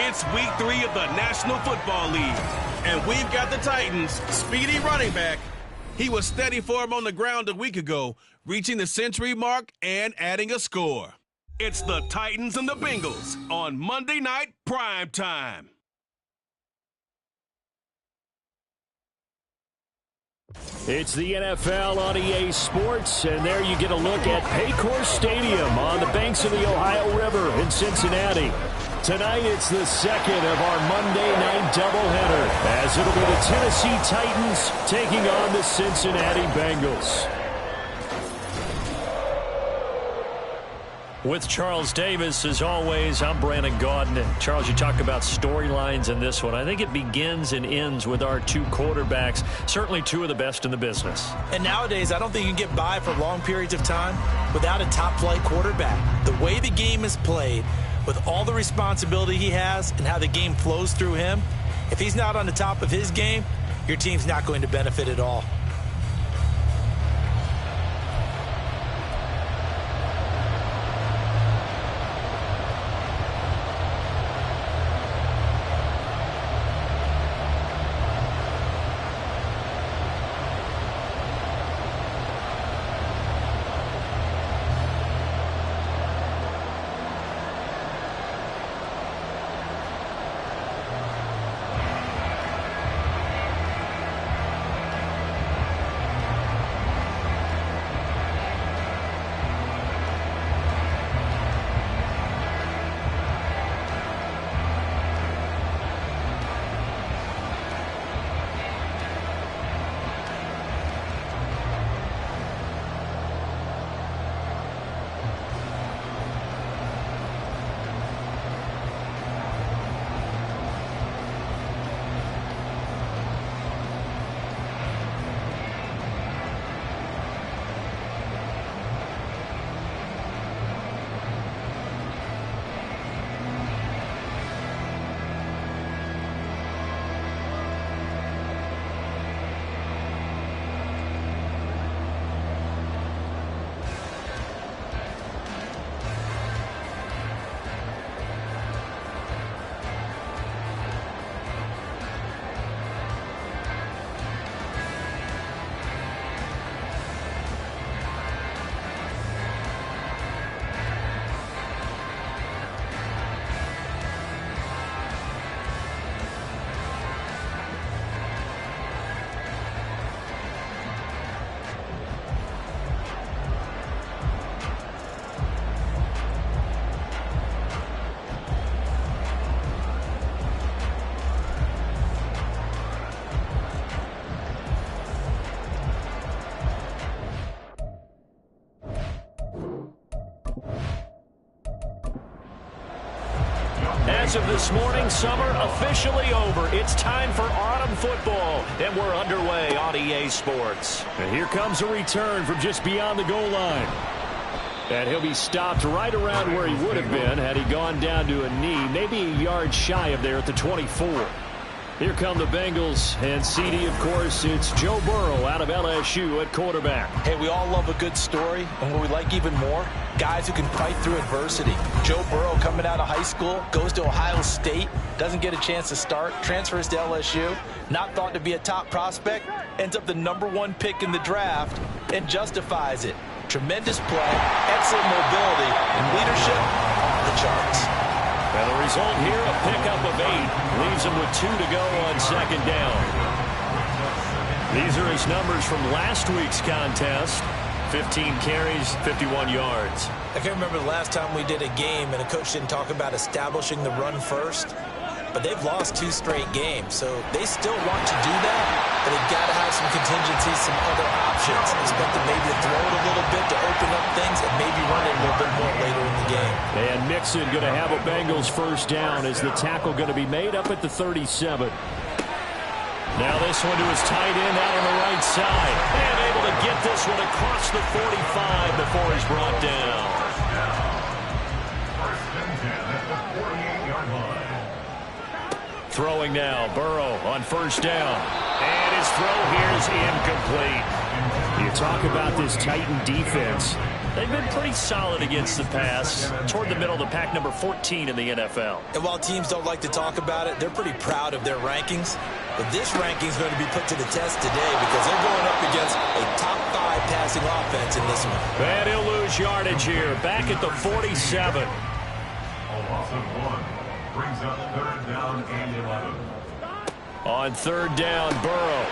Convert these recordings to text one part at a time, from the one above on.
It's week 3 of the National Football League, and we've got the Titans' speedy running back. He was steady for him on the ground a week ago, reaching the century mark and adding a score. It's the Titans and the Bengals on Monday Night Prime Time. It's the NFL on EA Sports, and there you get a look at Paycor Stadium on the banks of the Ohio River in Cincinnati. Tonight, it's the second of our Monday night doubleheader, as it'll be the Tennessee Titans taking on the Cincinnati Bengals. With Charles Davis, as always, I'm Brandon Gaudin. And Charles, you talk about storylines in this one. I think it begins and ends with our two quarterbacks, certainly two of the best in the business. And nowadays, I don't think you can get by for long periods of time without a top-flight quarterback. The way the game is played, with all the responsibility he has and how the game flows through him, if he's not on the top of his game, your team's not going to benefit at all. As of this morning, summer officially over. It's time for autumn football, and we're underway on EA Sports. And here comes a return from just beyond the goal line. And he'll be stopped right around where he would have been had he gone down to a knee, maybe a yard shy of there at the 24. Here come the Bengals, and CD, of course, it's Joe Burrow out of LSU at quarterback. Hey, we all love a good story, and what we like even more, guys who can fight through adversity. Joe Burrow coming out of high school, goes to Ohio State, doesn't get a chance to start, transfers to LSU, not thought to be a top prospect, ends up the #1 pick in the draft, and justifies it. Tremendous play, excellent mobility, and leadership off the charts. And the result here, a pickup of 8. Leaves him with 2 to go on second down. These are his numbers from last week's contest. 15 carries, 51 yards. I can't remember the last time we did a game and a coach didn't talk about establishing the run first. But they've lost 2 straight games, so they still want to do that, but they've got to have some contingencies, some other options. Expect them maybe to throw it a little bit to open up things and maybe run it a little bit more later in the game. And Mixon going to have a Bengals first down as the tackle going to be made up at the 37. Now this one to his tight end out on the right side. And able to get this one across the 45 before he's brought down. Throwing now, Burrow on first down. And his throw here is incomplete. You talk about this Titan defense. They've been pretty solid against the pass, toward the middle of the pack, number 14 in the NFL. And while teams don't like to talk about it, they're pretty proud of their rankings. But this ranking is going to be put to the test today because they're going up against a top 5 passing offense in this one. And he'll lose yardage here, back at the 47. A loss of 1 brings up 3rd down and 11. On 3rd down, Burrow.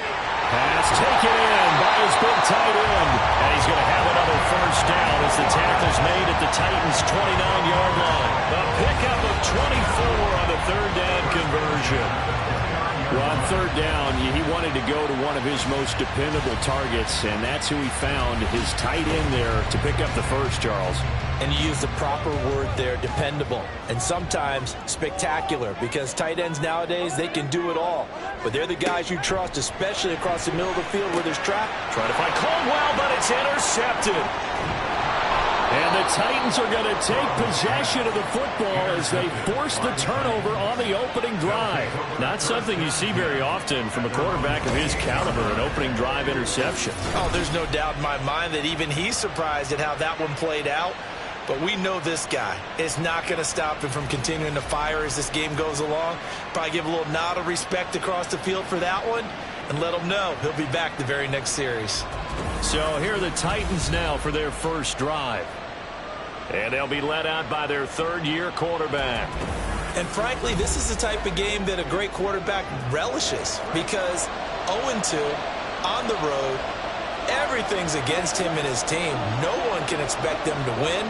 Pass taken in by his big tight end. And he's going to have another 1st down as the tackle's made at the Titans' 29-yard line. A pickup of 24 on the 3rd down conversion. Well, on 3rd down, he wanted to go to one of his most dependable targets, and that's who he found, his tight end there, to pick up the first, Charles. And you use the proper word there, dependable, and sometimes spectacular, because tight ends nowadays, they can do it all. But they're the guys you trust, especially across the middle of the field where there's traffic. Trying to find Caldwell, but it's intercepted. And the Titans are going to take possession of the football as they force the turnover on the opening drive. Not something you see very often from a quarterback of his caliber, an opening drive interception. Oh, there's no doubt in my mind that even he's surprised at how that one played out. But we know this guy is not going to stop him from continuing to fire as this game goes along. Probably give a little nod of respect across the field for that one and let him know he'll be back the very next series. So here are the Titans now for their first drive. And they'll be led out by their 3rd-year quarterback. And frankly, this is the type of game that a great quarterback relishes because 0-2 on the road, everything's against him and his team. No one can expect them to win.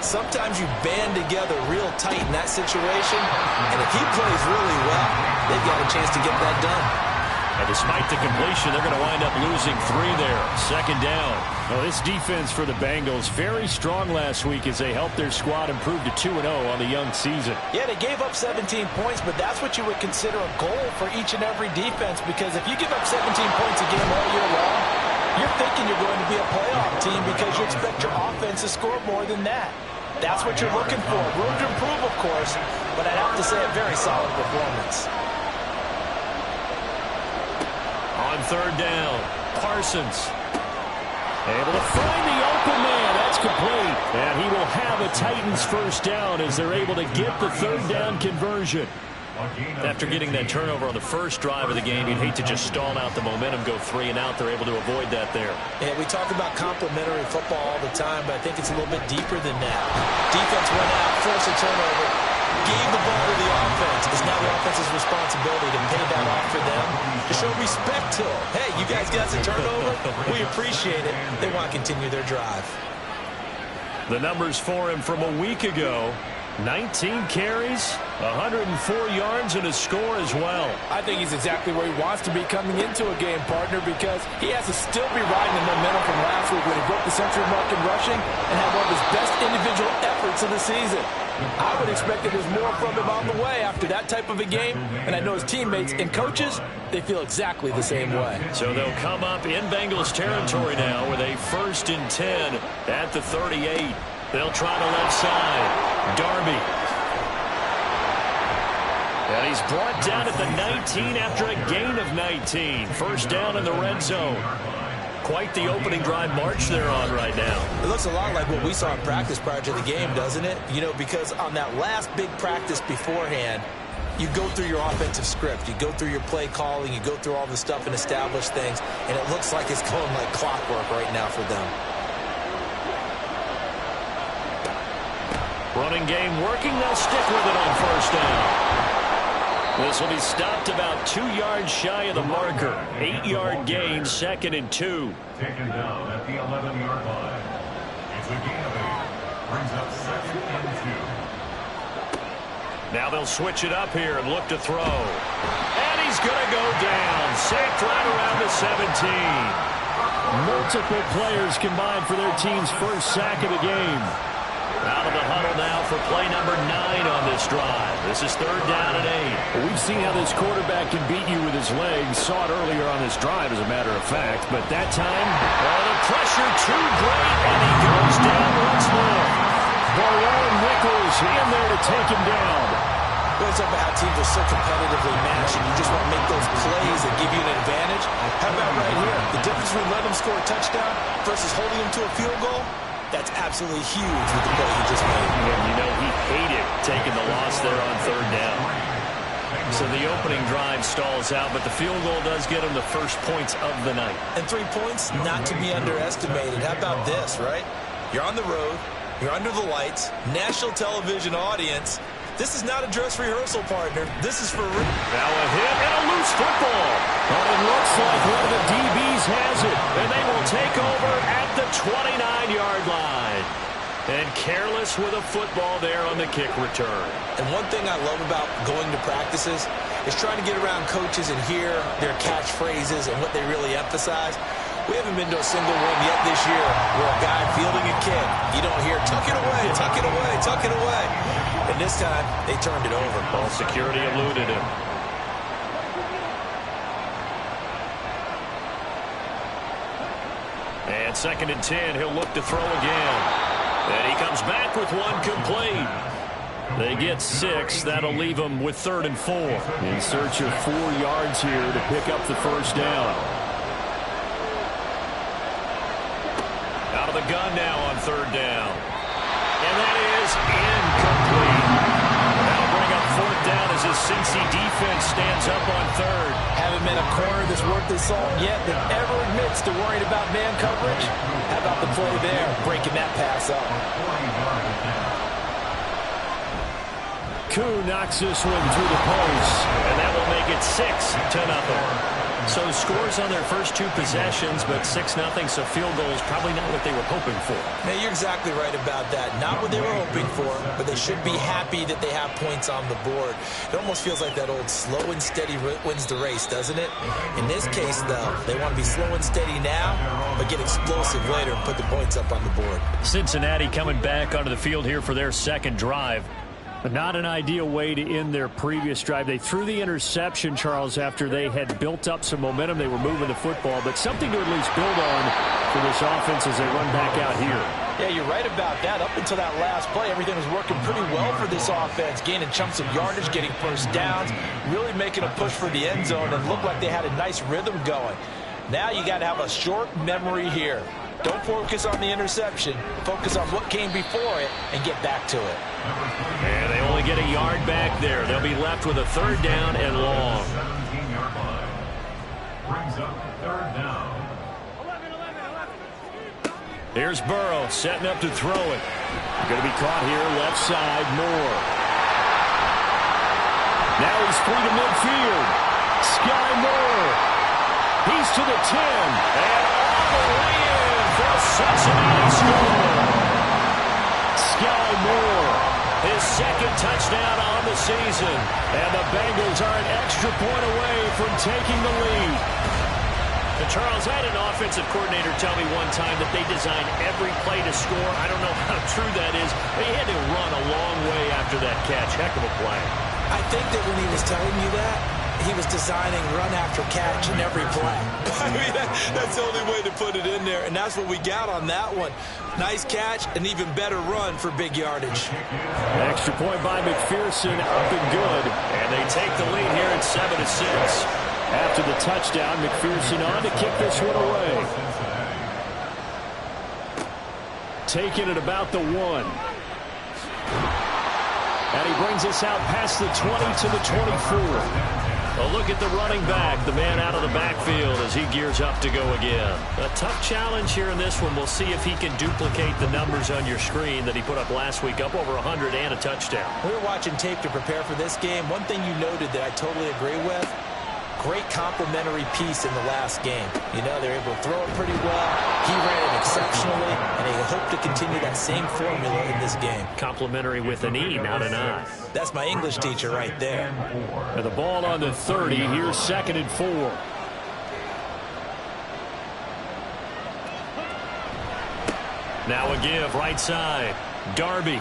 Sometimes you band together real tight in that situation, and if he plays really well, they've got a chance to get that done. And despite the completion, they're going to wind up losing 3 there. 2nd down. Well, this defense for the Bengals, very strong last week as they helped their squad improve to 2-0 on the young season. Yeah, they gave up 17 points, but that's what you would consider a goal for each and every defense, because if you give up 17 points a game all year long, you're thinking you're going to be a playoff team because you expect your offense to score more than that. That's what you're looking for. Room to improve, of course, but I'd have to say a very solid performance. On 3rd down, Parsons able to find the open man. That's complete. And he will have a Titans 1st down as they're able to get the 3rd down conversion. After getting that turnover on the first drive of the game, you'd hate to just stall out the momentum, go 3 and out. They're able to avoid that there. Yeah, we talk about complementary football all the time, but I think it's a little bit deeper than that. Defense went out, forced a turnover, gave the ball to the offense. It's now the offense's responsibility to pay that off for them, to show respect to them. Hey, you guys got some turnover? We appreciate it. They want to continue their drive. The numbers for him from a week ago. 19 carries, 104 yards, and a score as well. I think he's exactly where he wants to be coming into a game, partner, because he has to still be riding the momentum from last week when he broke the century mark in rushing and had one of his best individual efforts of the season. I would expect that there's more from him on the way after that type of a game, and I know his teammates and coaches, they feel exactly the same way. So they'll come up in Bengals territory now with a 1st and 10 at the 38. They'll try the left side. Darby. And he's brought down at the 19 after a gain of 19. 1st down in the red zone. Quite the opening drive march they're on right now. It looks a lot like what we saw in practice prior to the game, doesn't it? You know, because on that last big practice beforehand, you go through your offensive script. You go through your play calling. You go through all the stuff and establish things. And it looks like it's going like clockwork right now for them. Running game working. They'll stick with it on 1st down. This will be stopped about 2 yards shy of the marker. 8-yard gain, 2nd and 2. Taken down at the 11-yard line. It's a gain of 8. Brings up 2nd and 2. Now they'll switch it up here and look to throw. And he's going to go down. Sacked right around the 17. Multiple players combined for their team's 1st sack of the game. Out of the huddle now for play number 9 on this drive. This is 3rd down and 8. We've seen how this quarterback can beat you with his legs. Saw it earlier on this drive, as a matter of fact. But that time, the pressure too great, and he goes down once more. Barone Nichols in there to take him down. We talk about how teams are so competitively matched, and you just want to make those plays that give you an advantage. How about right here? The difference between letting them score a touchdown versus holding them to a field goal? That's absolutely huge with the play he just made. And you know he hated taking the loss there on third down. So the opening drive stalls out, but the field goal does get him the first points of the night. And 3 points, not to be underestimated. How about this, right? You're on the road. You're under the lights. National television audience. This is not a dress rehearsal, partner. This is for real. Now a hit and a loose football. But it looks like one of the DBs has it. And they will take over at the 29-yard line. And careless with a football there on the kick return. And one thing I love about going to practices is trying to get around coaches and hear their catchphrases and what they really emphasize. We haven't been to a single one yet this year where a guy fielding a kick, you don't hear, tuck it away, tuck it away, tuck it away. And this time, they turned it over. Ball security eluded him. And 2nd and 10, he'll look to throw again. And he comes back with one complete. They get 6. That'll leave them with 3rd and 4. In search of 4 yards here to pick up the first down. Out of the gun now on 3rd down. And that is incomplete. That'll bring up 4th down as his Cincy defense stands up on 3rd. Haven't been a corner that's worth his salt yet that ever admits to worrying about man coverage. How about the play there, breaking that pass up? Koo knocks this one through the post, and that will make it 6-0. So scores on their first 2 possessions, but 6-0, so field goal is probably not what they were hoping for. Now, you're exactly right about that. Not what they were hoping for, but they should be happy that they have points on the board. It almost feels like that old slow and steady wins the race, doesn't it? In this case, though, they want to be slow and steady now, but get explosive later and put the points up on the board. Cincinnati coming back onto the field here for their second drive. But not an ideal way to end their previous drive. They threw the interception, Charles, after they had built up some momentum. They were moving the football, but something to at least build on for this offense as they run back out here. Yeah, you're right about that. Up until that last play, everything was working pretty well for this offense, gaining chunks of yardage, getting first downs, really making a push for the end zone, and looked like they had a nice rhythm going. Now you got to have a short memory here. Don't focus on the interception. Focus on what came before it and get back to it. And they only get a yard back there. They'll be left with a 3rd down and long. 17-yard line. Brings up 3rd down. Here's Burrow setting up to throw it. Going to be caught here left side, Moore. Now he's free to midfield. Sky Moore. He's to the 10. And all the way in for a Cincinnati score. Sky Moore, his 2nd touchdown on the season. And the Bengals are an extra point away from taking the lead. And Charles, I had an offensive coordinator tell me one time that they design every play to score. I don't know how true that is. They had to run a long way after that catch. Heck of a play. I think that when he was telling you that, he was designing run after catch in every play. I mean, that's the only way to put it in there, and that's what we got on that one. Nice catch, an even better run for big yardage. Extra point by McPherson, up and good. And they take the lead here at 7-6. After the touchdown, McPherson on to kick this one away. Taking it about the 1. And he brings us out past the 20 to the 24. A look at the running back, the man out of the backfield as he gears up to go again. A tough challenge here in this one. We'll see if he can duplicate the numbers on your screen that he put up last week, up over 100 and a touchdown. We were watching tape to prepare for this game. One thing you noted that I totally agree with, great complimentary piece in the last game. You know, they're able to throw it pretty well. He ran it exceptionally, and they hope to continue that same formula in this game. Complimentary with an E, not an I. That's my English teacher right there. And the ball on the 30. Here's 2nd and 4. Now a give, right side. Darby.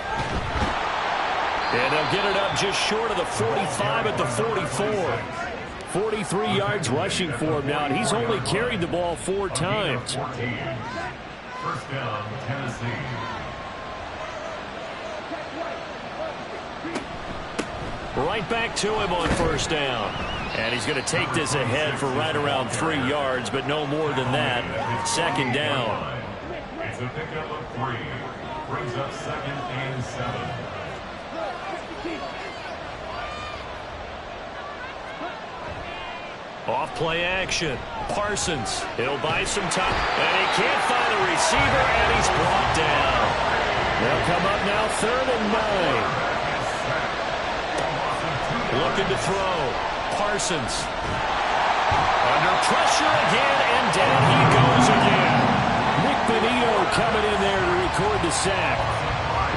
And they'll get it up just short of the 45 at the 44. 43 yards rushing for him now, and he's only carried the ball 4 times. 14. First down, Tennessee. Right back to him on first down. And he's going to take this ahead for right around 3 yards, but no more than that. 2nd down. It's a pickup of 3. Brings up 2nd and 7. Off play action. Parsons. He'll buy some time. And he can't find the receiver, and he's brought down. They'll come up now 3rd and 9. Looking to throw. Parsons. Under pressure again, and down he goes again. Nick Benito coming in there to record the sack.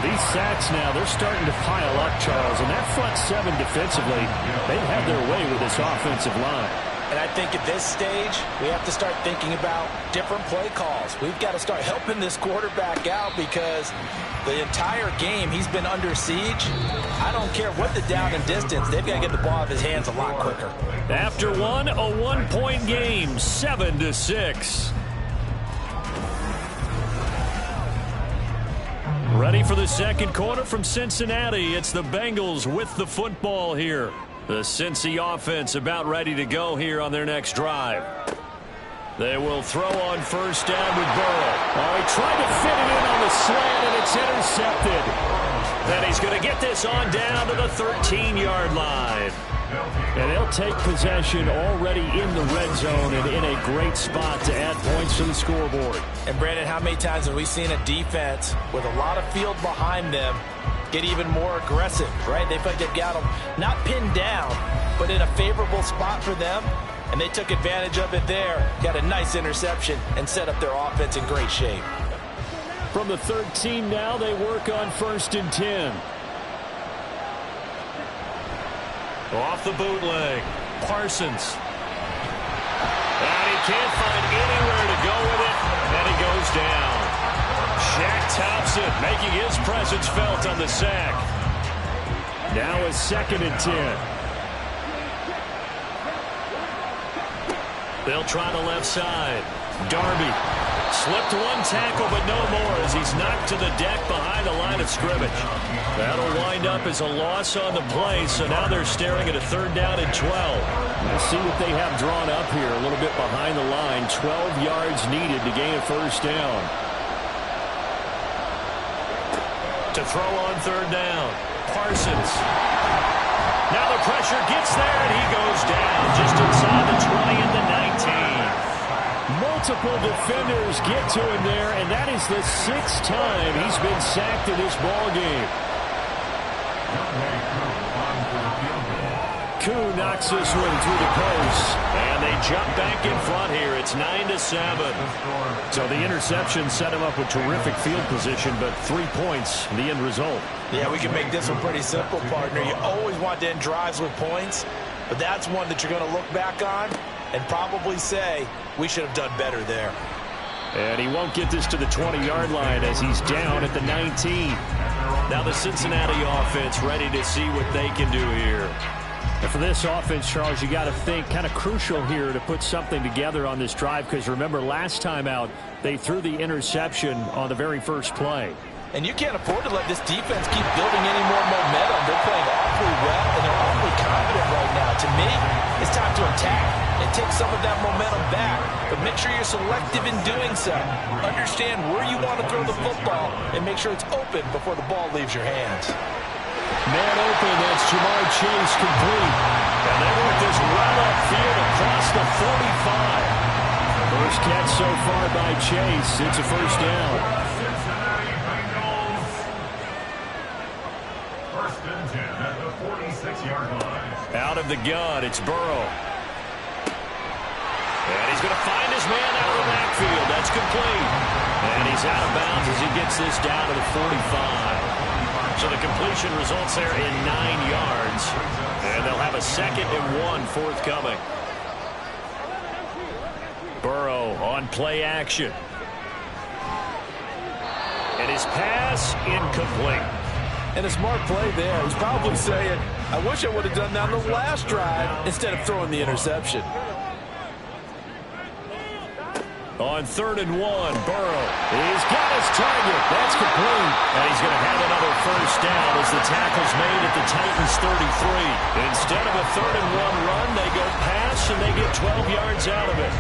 These sacks now, they're starting to pile up, Charles. And that front 7 defensively, they've had their way with this offensive line. And I think at this stage, we have to start thinking about different play calls. We've got to start helping this quarterback out because the entire game he's been under siege. I don't care what the down and distance. They've got to get the ball out of his hands a lot quicker. After one, a 1-point game, 7-6. Ready for the second quarter from Cincinnati. It's the Bengals with the football here. The Cincy offense about ready to go here on their next drive. They will throw on first down with Burrow. Oh, he tried to fit it in on the slant, and it's intercepted. Then he's going to get this on down to the 13-yard line. And they'll take possession already in the red zone and in a great spot to add points to the scoreboard. And, Brandon, how many times have we seen a defense with a lot of field behind them get even more aggressive, right? They feel like they've got them not pinned down, but in a favorable spot for them, and they took advantage of it there, got a nice interception, and set up their offense in great shape. From the 13 now, they work on 1st and 10. Off the bootleg, Parsons. And he can't find anywhere to go with it, and he goes down. Shaq Thompson making his presence felt on the sack. Now a 2nd and 10. They'll try the left side. Darby slipped one tackle, but no more as he's knocked to the deck behind the line of scrimmage. That'll wind up as a loss on the play, so now they're staring at a 3rd down and 12. Let's see what they have drawn up here a little bit behind the line. 12 yards needed to gain a 1st down. To throw on 3rd down, Parsons. Now the pressure gets there, and he goes down just inside the 20 and the 19. Multiple defenders get to him there, and that is the 6th time he's been sacked in this ball game. Koo knocks this one through the post, and they jump back in front here. It's 9-7. So the interception set him up with terrific field position, but 3 points, the end result. Yeah, we can make this one pretty simple, partner. You always want to end drives with points, but that's one that you're going to look back on and probably say, we should have done better there. And he won't get this to the 20-yard line as he's down at the 19. Now the Cincinnati offense ready to see what they can do here. And for this offense, Charles, you got to think kind of crucial here to put something together on this drive, because remember last time out they threw the interception on the very first play. And you can't afford to let this defense keep building any more momentum. They're playing awfully well, and they're awfully confident right now. To me, it's time to attack and take some of that momentum back. But make sure you're selective in doing so. Understand where you want to throw the football and make sure it's open before the ball leaves your hands. Man open, that's Jamar Chase complete. And they work this right upfield across the 45. First catch so far by Chase. It's a 1st down. Cincinnati Bengals. 1st and 10 at the 46-yard line. Out of the gun, it's Burrow. And he's going to find his man out of the backfield. That's complete. And he's out of bounds as he gets this down to the 45. So the completion results there in 9 yards. And they'll have a 2nd and 1 forthcoming. Burrow on play action. And his pass incomplete. And a smart play there. He's probably saying, I wish I would have done that on the last drive instead of throwing the interception. On 3rd and 1, Burrow. He's got his target. That's complete. And he's going to have another 1st down as the tackle's made at the Titans 33. Instead of a 3rd and 1 run, they go pass and they get 12 yards out of it.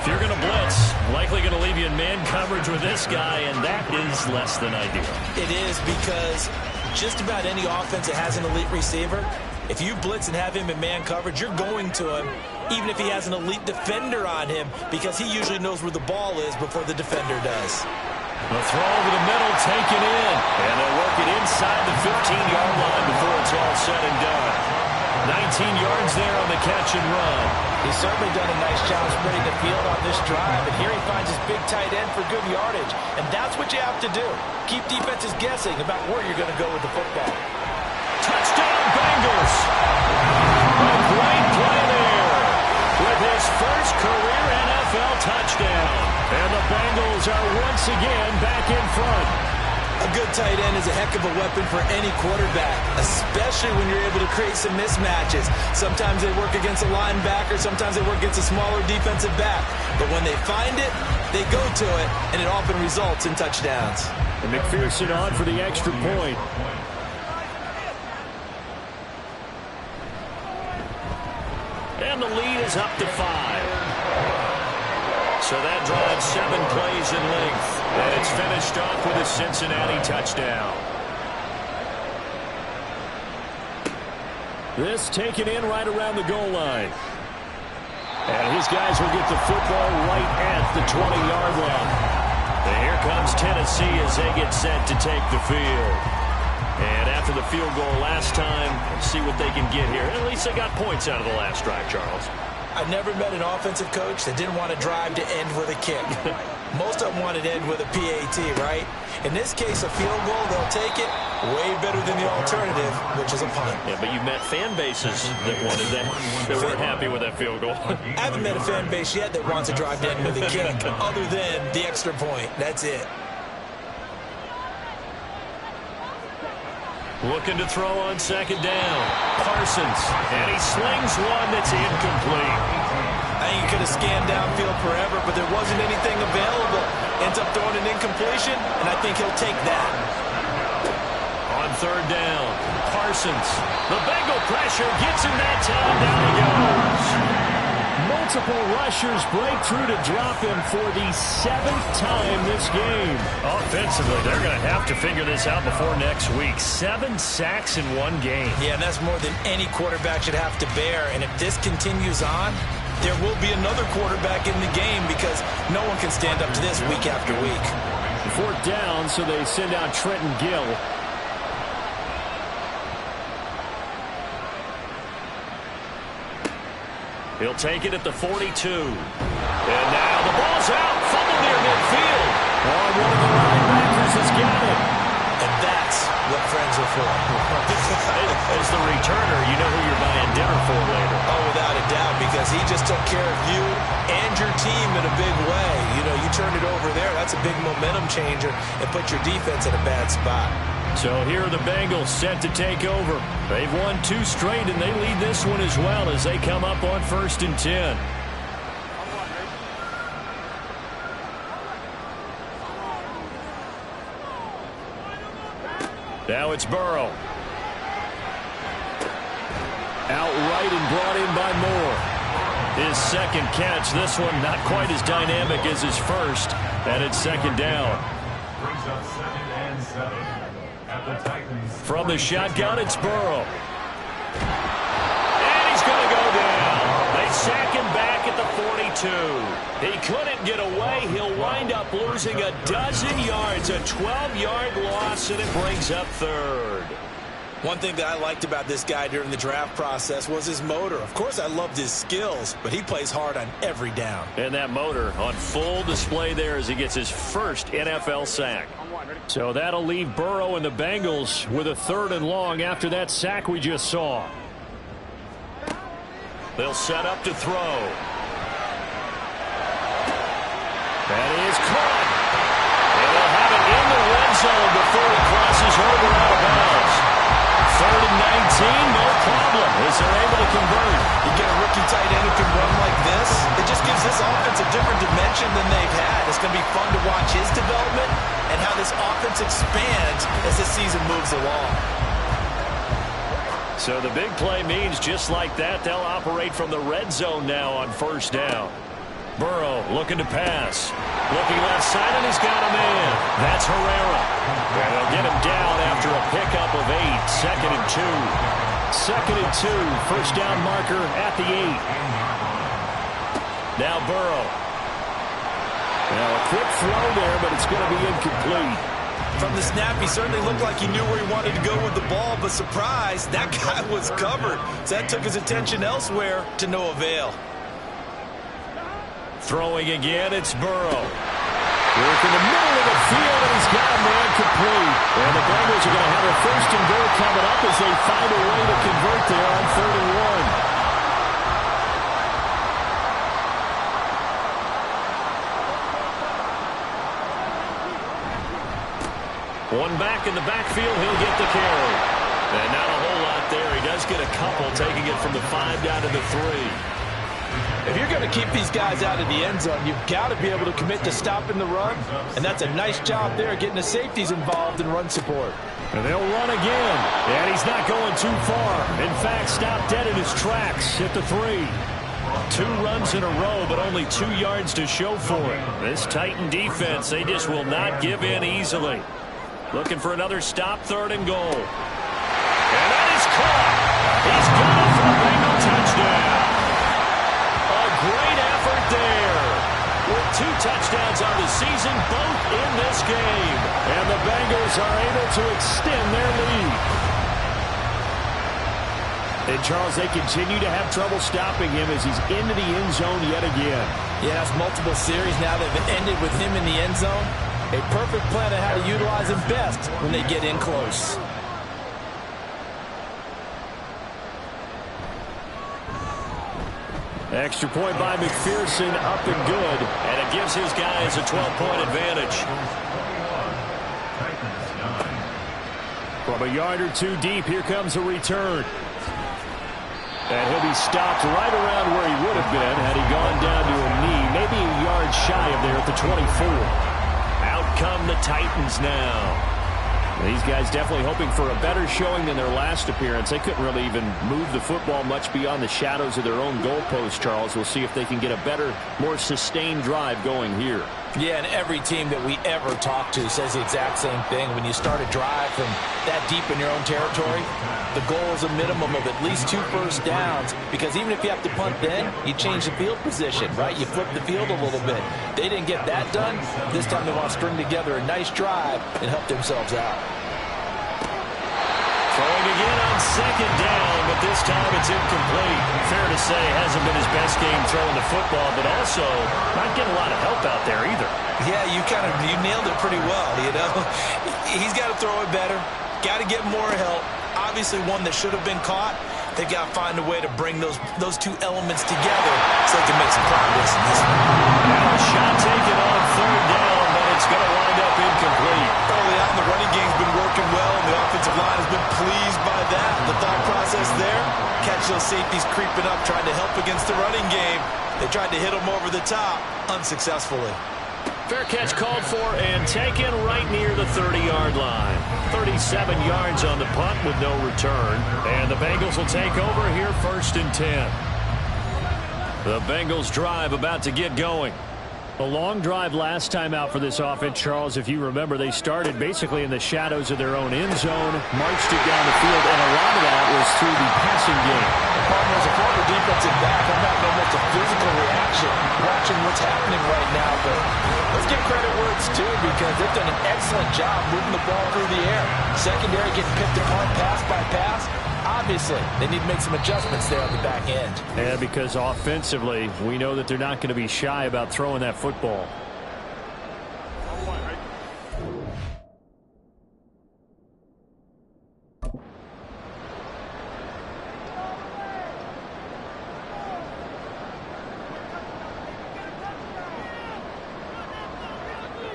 If you're going to blitz, likely going to leave you in man coverage with this guy, and that is less than ideal. It is, because just about any offense that has an elite receiver, if you blitz and have him in man coverage, you're going to him, even if he has an elite defender on him, because he usually knows where the ball is before the defender does. The throw over the middle, taken in, and they'll work it inside the 15-yard line before it's all said and done. 19 yards there on the catch and run. He's certainly done a nice job spreading the field on this drive, and here he finds his big tight end for good yardage, and that's what you have to do. Keep defenses guessing about where you're going to go with the football. Touchdown, Bengals! A great play there with his first career NFL touchdown. And the Bengals are once again back in front. A good tight end is a heck of a weapon for any quarterback, especially when you're able to create some mismatches. Sometimes they work against a linebacker, sometimes they work against a smaller defensive back. But when they find it, they go to it, and it often results in touchdowns. And McPherson on for the extra point. And the lead is up to 5. So that drives 7 plays in length. And it's finished off with a Cincinnati touchdown. This taken in right around the goal line. And his guys will get the football right at the 20-yard line. And here comes Tennessee as they get set to take the field. And after the field goal last time, see what they can get here. At least they got points out of the last drive, Charles. I've never met an offensive coach that didn't want to drive to end with a kick. Most of them wanted to end with a PAT, right? In this case, a field goal, they'll take it way better than the alternative, which is a punt. Yeah, but you met fan bases that wanted that, that weren't happy with that field goal. I haven't met a fan base yet that wants to drive to end with a kick, other than the extra point. That's it. Looking to throw on second down. Parsons. And he slings one that's incomplete. I think he could have scanned downfield forever, but there wasn't anything available. Ends up throwing an incompletion, and I think he'll take that. On third down, Parsons. The Bengal pressure gets him that time. Down he goes. Multiple rushers break through to drop him for the 7th time this game. Offensively, they're going to have to figure this out before next week. 7 sacks in one game. Yeah, and that's more than any quarterback should have to bear. And if this continues on, there will be another quarterback in the game, because no one can stand up to this week after week. 4th down, so they send out Trenton Gill. He'll take it at the 42. And now the ball's out. Fumble near midfield. One of the linebackers has got it. And that's what friends are for. As the returner, you know who you're buying dinner for later. Oh, without a doubt, because he just took care of you and your team in a big way. You know, you turned it over there. That's a big momentum changer and put your defense in a bad spot. So here are the Bengals set to take over. They've won 2 straight, and they lead this one as well as they come up on 1st and 10. Now it's Burrow. Outright and brought in by Moore. His second catch, this one not quite as dynamic as his first, and it's 2nd down. Brings up 2nd and 7 at the Titans. From the shotgun, it's Burrow. And he's going to go down. They sack him back at the 42. He couldn't get away. He'll wind up losing 12 yards, a 12-yard loss, and it brings up 3rd. One thing that I liked about this guy during the draft process was his motor. Of course, I loved his skills, but he plays hard on every down. And that motor on full display there as he gets his first NFL sack. So that'll leave Burrow and the Bengals with a 3rd and long after that sack we just saw. They'll set up to throw. That is caught. And they'll have it in the red zone before he crosses over out of bounds. 3rd and 19, no problem, as they're able to convert. You get a rookie tight end who can run like this, it just gives this offense a different dimension than they've had. It's going to be fun to watch his development and how this offense expands as this season moves along. So the big play means just like that, they'll operate from the red zone now on 1st down. Burrow looking to pass. Looking left side, and he's got a man. That's Herrera. And they'll get him down after a pickup of 8. 2nd and 2. 2nd and 2. First down marker at the 8. Now Burrow. Now a quick throw there, but it's going to be incomplete. From the snap, he certainly looked like he knew where he wanted to go with the ball, but surprise, that guy was covered. So that took his attention elsewhere to no avail. Throwing again, it's Burrow. Work in the middle of the field, and he's got a man complete. And the Bengals are going to have a 1st and goal coming up as they find a way to convert there on 3rd and 1. One back in the backfield, he'll get the carry. And not a whole lot there. He does get a couple, taking it from the 5 down to the 3. If you're going to keep these guys out of the end zone, you've got to be able to commit to stopping the run. And that's a nice job there, getting the safeties involved in run support. And they'll run again. And he's not going too far. In fact, stopped dead in his tracks at the 3. 2 runs in a row, but only 2 yards to show for it. This Titan defense, they just will not give in easily. Looking for another stop, 3rd and goal. And that is caught. He's gone for a Bengal touchdown. A great effort there. With 2 touchdowns on the season, both in this game. And the Bengals are able to extend their lead. And, Charles, they continue to have trouble stopping him as he's into the end zone yet again. Yeah, it's multiple series now that have ended with him in the end zone. A perfect plan of how to utilize him best when they get in close. Extra point by McPherson, up and good. And it gives his guys a 12-point advantage. From a yard or 2 deep, here comes a return. And he'll be stopped right around where he would have been had he gone down to a knee, maybe a yard shy of there at the 24. Out come the Titans now. These guys definitely hoping for a better showing than their last appearance. They couldn't really even move the football much beyond the shadows of their own goalpost, Charles. We'll see if they can get a better, more sustained drive going here. Yeah, and every team that we ever talk to says the exact same thing. When you start a drive from that deep in your own territory, the goal is a minimum of at least 2 first downs, because even if you have to punt then, you change the field position, right? You flip the field a little bit. They didn't get that done. This time they want to string together a nice drive and help themselves out. Throwing again on 2nd down, but this time it's incomplete. Fair to say, hasn't been his best game throwing the football, but also not getting a lot of help out there either. Yeah, you nailed it pretty well, you know. He's got to throw it better. Got to get more help. Obviously one that should have been caught. They've got to find a way to bring those 2 elements together so they can make some progress in this one. Now a shot taken on 3rd down, but it's going to wind up incomplete. Early on, the running game's been working well, and the offensive line has been pleased by that. The thought process there, catch those safeties creeping up, trying to help against the running game. They tried to hit them over the top, unsuccessfully. Fair catch called for and taken right near the 30-yard line. 37 yards on the punt with no return. And the Bengals will take over here 1st and 10. The Bengals drive about to get going. A long drive last time out for this offense, Charles. If you remember, they started basically in the shadows of their own end zone, marched it down the field, and a lot of that was through the passing game. The problem is a former defensive back. I'm having almost a physical reaction watching what's happening right now. But let's give credit where it's due, because they've done an excellent job moving the ball through the air. Secondary getting picked apart pass by pass. Obviously, they need to make some adjustments there on the back end. Yeah, because offensively, we know that they're not going to be shy about throwing that football.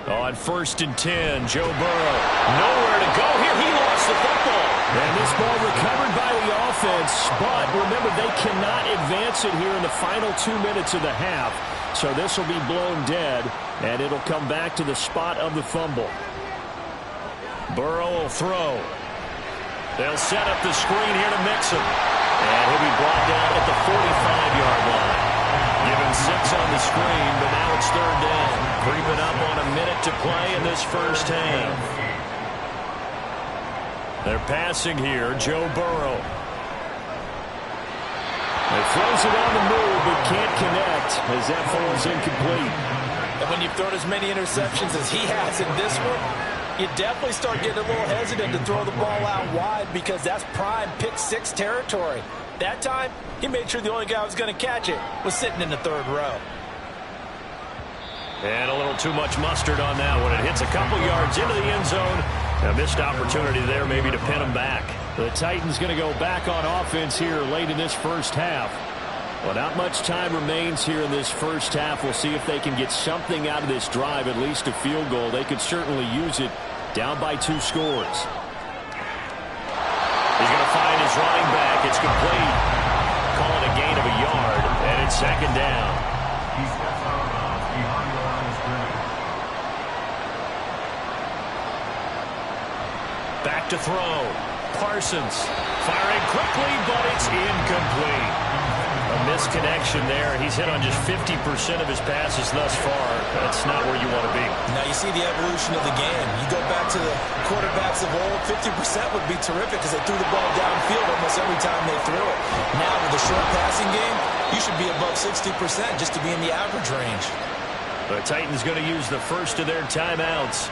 On 1st and 10, Joe Burrow. Nowhere to go here. He lost the football. And this ball recovered by the offense. But remember, they cannot advance it here in the final 2 minutes of the half. So this will be blown dead, and it'll come back to the spot of the fumble. Burrow will throw. They'll set up the screen here to mix him. And he'll be brought down at the 45-yard line. Give him 6 on the screen, but now it's third down. Creeping up on a minute to play in this first half. They're passing here, Joe Burrow. He throws it on the move, but can't connect as that falls incomplete. And when you've thrown as many interceptions as he has in this one, you definitely start getting a little hesitant to throw the ball out wide because that's prime pick 6 territory. That time, he made sure the only guy who was going to catch it was sitting in the third row. And a little too much mustard on that one. It hits a couple yards into the end zone. A missed opportunity there maybe to pin him back. The Titans going to go back on offense here late in this first half. Well, not much time remains here in this first half. We'll see if they can get something out of this drive, at least a field goal. They could certainly use it down by 2 scores. He's going to find his running back. It's complete. Call it a gain of a yard, and it's second down. He steps out of bounds behind the line of scrimmage. Back to throw. Parsons firing quickly, but it's incomplete. A misconnection there. He's hit on just 50% of his passes thus far. That's not where you want to be. Now you see the evolution of the game. You go back to the quarterbacks of old, 50% would be terrific because they threw the ball downfield almost every time they threw it. Now with the short passing game, you should be above 60% just to be in the average range. The Titans going to use the first of their timeouts.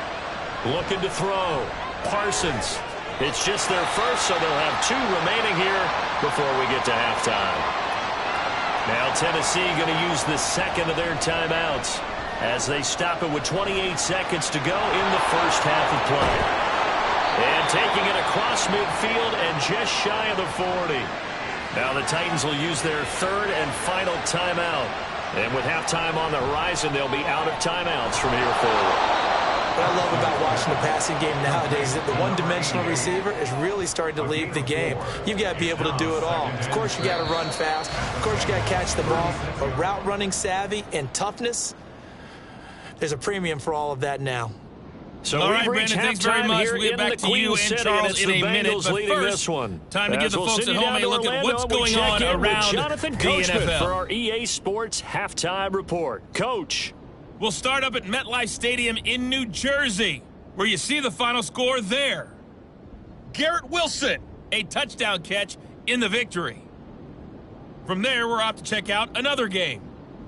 Looking to throw. Parsons. It's just their first, so they'll have 2 remaining here before we get to halftime. Now Tennessee going to use the second of their timeouts as they stop it with 28 seconds to go in the first half of play. And taking it across midfield and just shy of the 40. Now the Titans will use their third and final timeout. And with halftime on the horizon, they'll be out of timeouts from here forward. What I love about watching the passing game nowadays is that the one-dimensional receiver is really starting to leave the game. You've got to be able to do it all. Of course, you got to run fast. Of course, you got to catch the ball. But route running savvy and toughness, there's a premium for all of that now. So all right, Brandon, thanks very much. We'll get back to you and Charles in a minute. But first, time to give the folks at home a look at what's going on around Jonathan the Coachman NFL. For our EA Sports Halftime Report. Coach. We'll start up at MetLife Stadium in New Jersey, where you see the final score there. Garrett Wilson, a touchdown catch in the victory. From there, we're off to check out another game.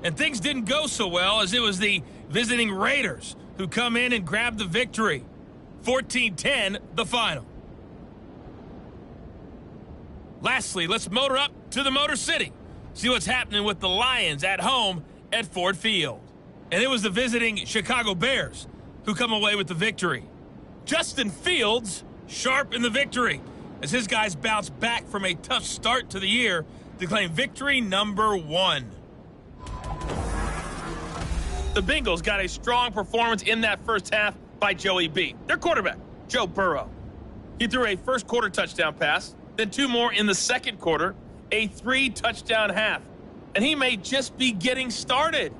And things didn't go so well as it was the visiting Raiders who come in and grab the victory. 14-10, the final. Lastly, let's motor up to the Motor City. See what's happening with the Lions at home at Ford Field. And it was the visiting Chicago Bears who come away with the victory. Justin Fields sharp in the victory as his guys bounce back from a tough start to the year to claim victory number 1. The Bengals got a strong performance in that first half by Joey B, their quarterback, Joe Burrow. He threw a first-quarter touchdown pass, then 2 more in the second quarter, a 3-touchdown half. And he may just be getting started.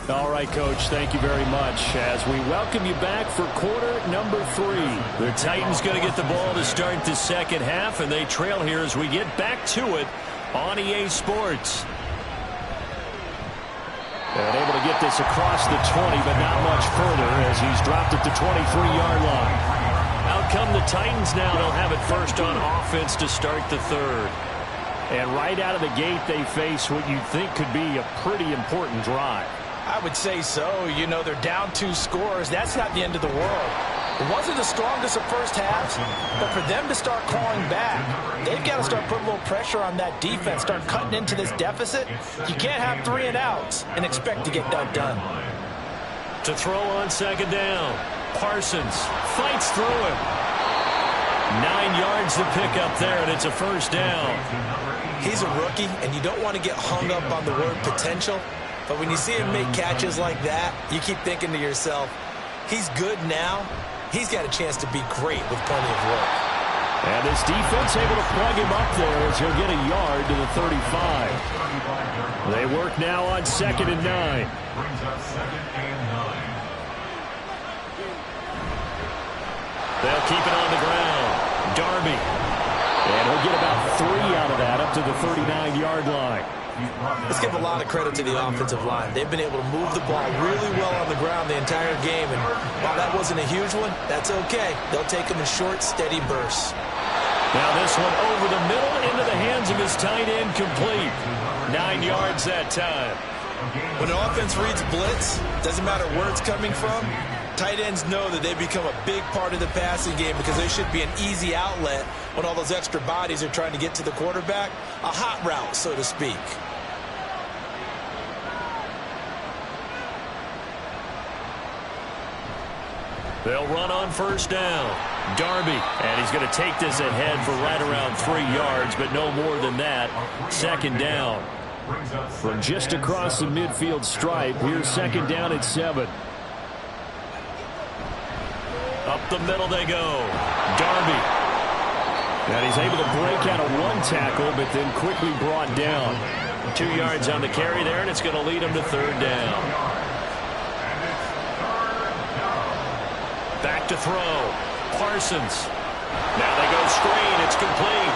All right, Coach, thank you very much. As we welcome you back for quarter number 3. The Titans going to get the ball to start the second half, and they trail here as we get back to it on EA Sports. And able to get this across the 20, but not much further as he's dropped it to 23-yard line. Out come the Titans now. They'll have it first on offense to start the third. And right out of the gate, they face what you think could be a pretty important drive. I would say so. You know, they're down 2 scores. That's not the end of the world. It wasn't the strongest of first halves, but for them to start clawing back, they've got to start putting a little pressure on that defense, start cutting into this deficit. You can't have 3 and outs and expect to get that done. To throw on second down, Parsons fights through him. 9 yards to pick up there, and it's a first down. He's a rookie, and you don't want to get hung up on the word potential. But when you see him make catches like that, you keep thinking to yourself, he's good now. He's got a chance to be great with plenty of work. And this defense able to plug him up there as he'll get a yard to the 35. They work now on 2nd and 9. Brings up 2nd and 9. They'll keep it on the ground. Darby And he'll get about 3 out of that up to the 39-yard line. Let's give a lot of credit to the offensive line. They've been able to move the ball really well on the ground the entire game. And while that wasn't a huge one, that's okay. They'll take them in short, steady bursts. Now this one over the middle into the hands of his tight end, complete. 9 yards that time. When the offense reads blitz, doesn't matter where it's coming from, tight ends know that they become a big part of the passing game because they should be an easy outlet when all those extra bodies are trying to get to the quarterback. A hot route, so to speak. They'll run on first down. Darby, and he's going to take this ahead for right around 3 yards, but no more than that. Second down. From just across the midfield stripe, here's second down at 7. Up the middle they go. Darby. And he's able to break out of one tackle, but then quickly brought down. 2 yards on the carry there, and it's going to lead him to third down. Back to throw. Parsons. Now they go screen. It's complete.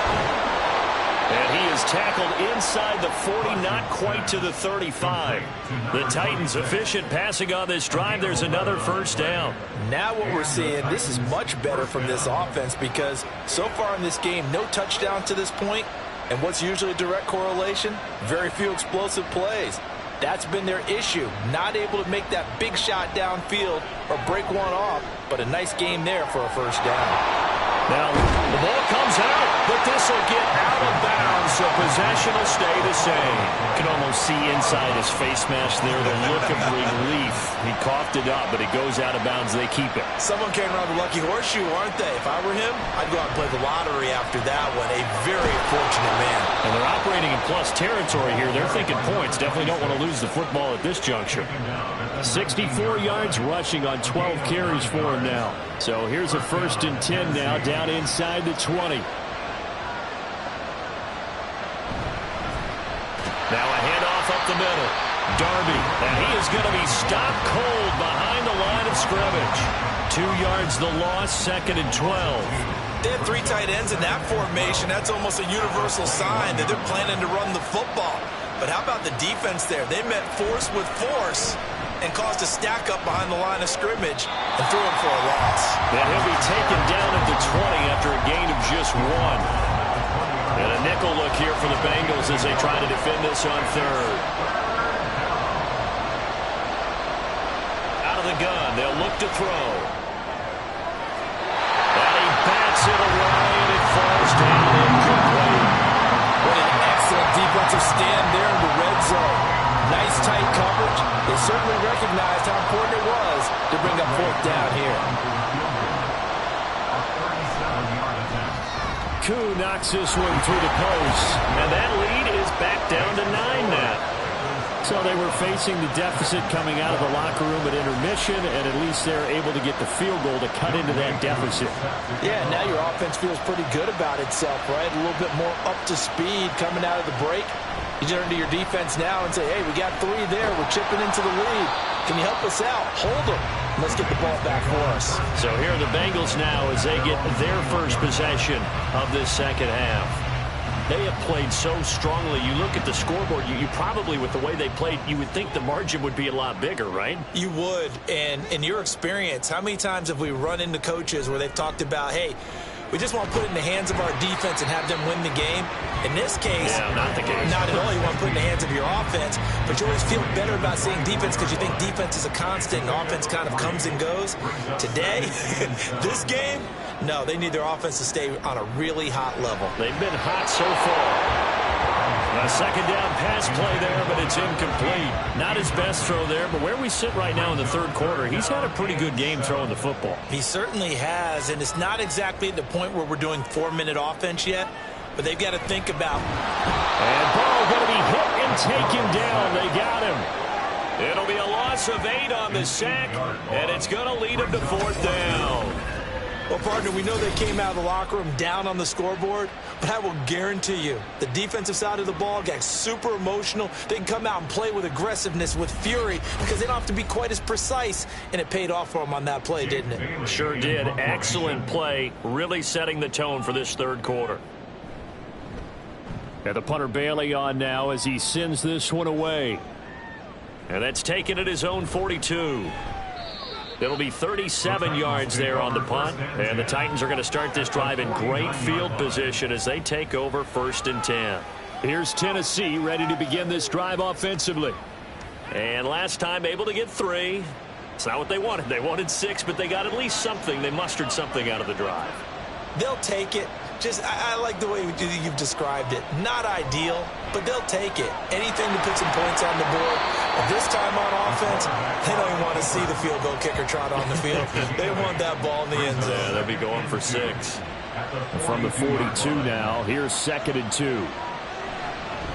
And he is tackled inside the 40, not quite to the 35. The Titans efficient passing on this drive. There's another first down. Now what we're seeing, this is much better from this offense because so far in this game, no touchdown to this point. And what's usually a direct correlation? Very few explosive plays. That's been their issue. Not able to make that big shot downfield or break one off, but a nice game there for a first down. Now, the ball comes out, but this will get out of bounds, so possession will stay the same. You can almost see inside his face mask there the look of relief. He coughed it up, but it goes out of bounds. They keep it. Someone came around the lucky horseshoe, aren't they? If I were him, I'd go out and play the lottery after that one. A very fortunate man. And they're operating in plus territory here. They're thinking points. Definitely don't want to lose the football at this juncture. 64 yards rushing on 12 carries for him now. So here's a 1st and 10 now, down inside the 20. Now a handoff up the middle. Darby, and he is going to be stopped cold behind the line of scrimmage. 2 yards the loss, 2nd and 12. They have 3 tight ends in that formation. That's almost a universal sign that they're planning to run the football. But how about the defense there? They met force with force and caused a stack up behind the line of scrimmage and threw him for a loss. And he'll be taken down at the 20 after a gain of just 1. And a nickel look here for the Bengals as they try to defend this on 3rd. Out of the gun, they'll look to throw. And he bats it away, and it falls down incomplete. What an excellent defensive stand there in the red zone. Nice tight coverage. They certainly recognized how important it was to bring up 4th down here. Koo knocks this one through the post. And that lead is back down to 9 now. So they were facing the deficit coming out of the locker room at intermission, and at least they're able to get the field goal to cut into that deficit. Yeah, now your offense feels pretty good about itself, right? A little bit more up to speed coming out of the break. You turn to your defense now and say, hey, we got 3 there. We're chipping into the lead. Can you help us out? Hold them. Let's get the ball back for us. So here are the Bengals now as they get their first possession of this second half. They have played so strongly. You look at the scoreboard, you probably, with the way they played, you would think the margin would be a lot bigger, right? You would. And in your experience, how many times have we run into coaches where they've talked about, hey, we just want to put it in the hands of our defense and have them win the game? In this case, not the case. Not at all. You want to put it in the hands of your offense, but you always feel better about seeing defense because you think defense is a constant and offense kind of comes and goes. Today, this game, no, they need their offense to stay on a really hot level. They've been hot so far. A second down pass play there, but it's incomplete. Not his best throw there, but where we sit right now in the 3rd quarter, he's had a pretty good game throwing the football. He certainly has, and it's not exactly at the point where we're doing 4-minute offense yet, but they've got to think about. And ball going to be hit and taken down. They got him. It'll be a loss of 8 on the sack, and it's going to lead him to 4th down. Well, partner, we know they came out of the locker room down on the scoreboard, but I will guarantee you the defensive side of the ball got super emotional. They can come out and play with aggressiveness, with fury, because they don't have to be quite as precise, and it paid off for them on that play, didn't it? Sure did. Excellent play, really setting the tone for this 3rd quarter. And the punter Bailey on now as he sends this one away. And that's taken at his own 42. It'll be 37 yards there on the punt. And the Titans are going to start this drive in great field position as they take over 1st and 10. Here's Tennessee ready to begin this drive offensively. And last time able to get 3. It's not what they wanted. They wanted 6, but they got at least something. They mustered something out of the drive. They'll take it. I like the way you've described it. Not ideal, but they'll take it. Anything to put some points on the board. But this time on offense, they don't even want to see the field goal kicker trot on the field. They want that ball in the end zone. Yeah, they'll be going for 6. From the 42 now, here's 2nd and 2.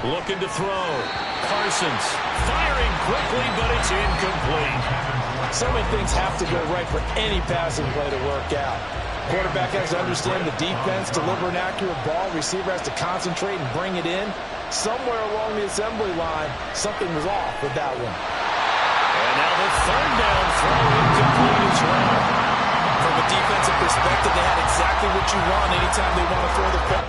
Looking to throw. Parsons firing quickly, but it's incomplete. So many things have to go right for any passing play to work out. Quarterback has to understand the defense, deliver an accurate ball. Receiver has to concentrate and bring it in. Somewhere along the assembly line, something was off with that one. And now the 3rd down throw incomplete as well. From a defensive perspective, they had exactly what you want anytime they want to throw the ball.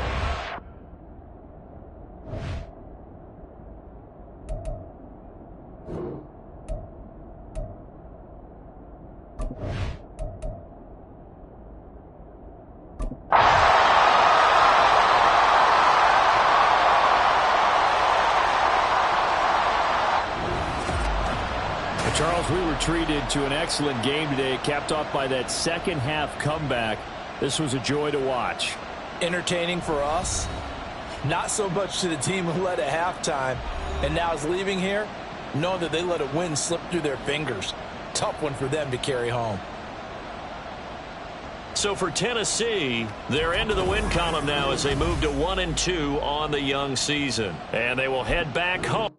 Charles, we were treated to an excellent game today, capped off by that second half comeback. This was a joy to watch. Entertaining for us, not so much to the team who led at halftime and now is leaving here, knowing that they let a win slip through their fingers. Tough one for them to carry home. So for Tennessee, they're into the win column now as they move to 1-2 on the young season. And they will head back home.